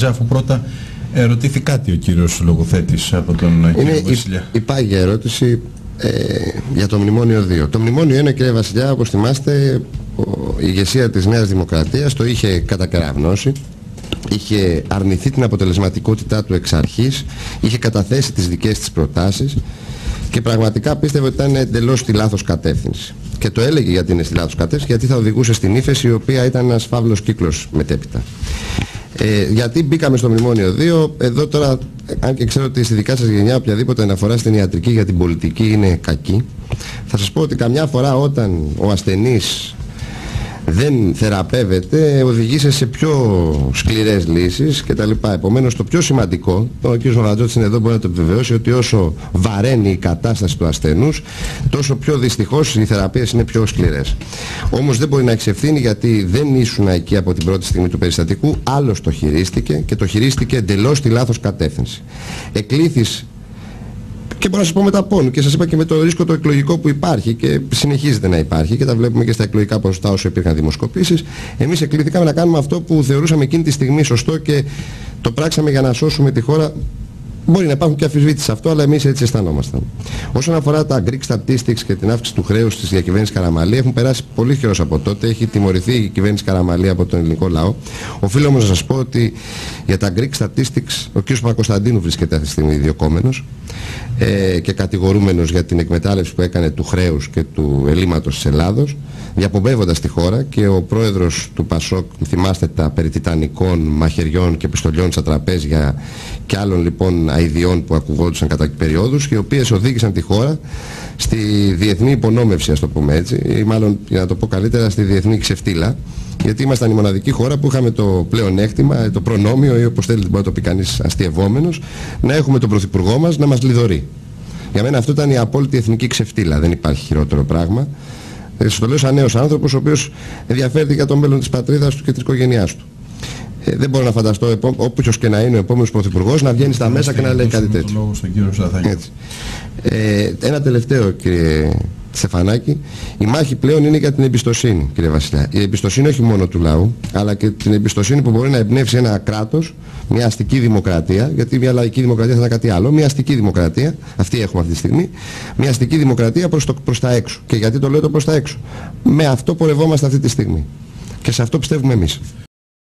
Αφού πρώτα ρωτήθη κάτι ο κύριος λογοθέτης από τον κύριο Βασιλιά. Η πάγια ερώτηση για το Μνημόνιο 2. Το Μνημόνιο 1, κύριε Βασιλιά, όπως θυμάστε, η ηγεσία της Νέας Δημοκρατίας το είχε κατακεραυνώσει, είχε αρνηθεί την αποτελεσματικότητά του εξ αρχής, είχε καταθέσει τις δικές της προτάσεις και πραγματικά πίστευε ότι ήταν εντελώς στη λάθος κατεύθυνση. Και το έλεγε γιατί είναι στη λάθος κατεύθυνση, γιατί θα οδηγούσε στην ύφεση, η οποία ήταν ένας φαύλος κύκλος μετέπειτα. Γιατί μπήκαμε στο Μνημόνιο 2, εδώ τώρα, αν και ξέρω ότι στη δικά σας γενιά οποιαδήποτε αναφορά στην ιατρική για την πολιτική είναι κακή, θα σας πω ότι καμιά φορά όταν ο ασθενής δεν θεραπεύεται, οδηγήσει σε πιο σκληρές λύσεις κτλ. Επομένως, το πιο σημαντικό, ο κ. Μαυραντζώτης είναι εδώ, μπορεί να το επιβεβαιώσει, ότι όσο βαραίνει η κατάσταση του ασθενούς, τόσο πιο δυστυχώς οι θεραπείες είναι πιο σκληρές. Όμως δεν μπορεί να έχει ευθύνη, γιατί δεν ήσουν εκεί από την πρώτη στιγμή του περιστατικού, άλλος το χειρίστηκε και το χειρίστηκε εντελώς στη λάθος κατεύθυνση. Εκλήθης. Και μπορώ να σας πω με τα πόνου, και σας είπα και με το ρίσκο το εκλογικό που υπάρχει και συνεχίζεται να υπάρχει, και τα βλέπουμε και στα εκλογικά ποσοστά όσο υπήρχαν δημοσκοπήσεις. Εμείς εκλήθηκαμε να κάνουμε αυτό που θεωρούσαμε εκείνη τη στιγμή σωστό και το πράξαμε για να σώσουμε τη χώρα. Μπορεί να υπάρχουν και αμφισβήτησεις σε αυτό, αλλά εμείς έτσι αισθανόμασταν. Όσον αφορά τα Greek Statistics και την αύξηση του χρέους της διακυβέρνησης Καραμανλή, έχουν περάσει πολύ καιρός από τότε. Έχει τιμωρηθεί η κυβέρνηση Καραμανλή από τον ελληνικό λαό. Οφείλω όμως να σας πω ότι για τα Greek Statistics ο κ. Παπακοσταντίνου βρίσκεται αυτή τη στιγμή διωκόμενος και κατηγορούμενος για την εκμετάλλευση που έκανε του χρέους και του ελλείμματος της Ελλάδος, διαπομπεύοντας τη χώρα, και ο πρόεδρος του ΠΑΣΟΚ, θυμάστε τα περί τιτανικών μαχαιριών και πιστολιών στα τραπέζια και άλλων λοιπόν αηδιών που ακουγόντουσαν κατά περιόδους, οι οποίες οδήγησαν τη χώρα στη διεθνή υπονόμευση, ας το πούμε έτσι, ή μάλλον, για να το πω καλύτερα, στη διεθνή ξεφτύλα, γιατί ήμασταν η μοναδική χώρα που είχαμε το πλεονέκτημα, το προνόμιο, ή όπως θέλετε μπορεί να το πει κανείς αστειευόμενος, να έχουμε τον πρωθυπουργό μας να μας λιδωρεί. Για μένα αυτό ήταν η απόλυτη εθνική ξεφτύλα, δεν υπάρχει χειρότερο πράγμα. Σας το λέω σαν νέος άνθρωπος, ο οποίος ενδιαφέρεται για το μέλλον της πατρίδας του και της οικογένειάς του. Δεν μπορώ να φανταστώ όποιος και να είναι ο επόμενος πρωθυπουργός να βγαίνει στα μέσα και να λέει κάτι τέτοιο. Ένα τελευταίο, κύριε Στεφανάκη, η μάχη πλέον είναι για την εμπιστοσύνη, κύριε Βασιλιά. Η εμπιστοσύνη όχι μόνο του λαού, αλλά και την εμπιστοσύνη που μπορεί να εμπνεύσει ένα κράτος, μια αστική δημοκρατία, γιατί μια λαϊκή δημοκρατία θα είναι κάτι άλλο, μια αστική δημοκρατία, αυτή έχουμε αυτή τη στιγμή, μια αστική δημοκρατία προς τα έξω. Και γιατί το λέω το προς τα έξω? Με αυτό πορευόμαστε αυτή τη στιγμή. Και σε αυτό πιστεύουμε εμείς.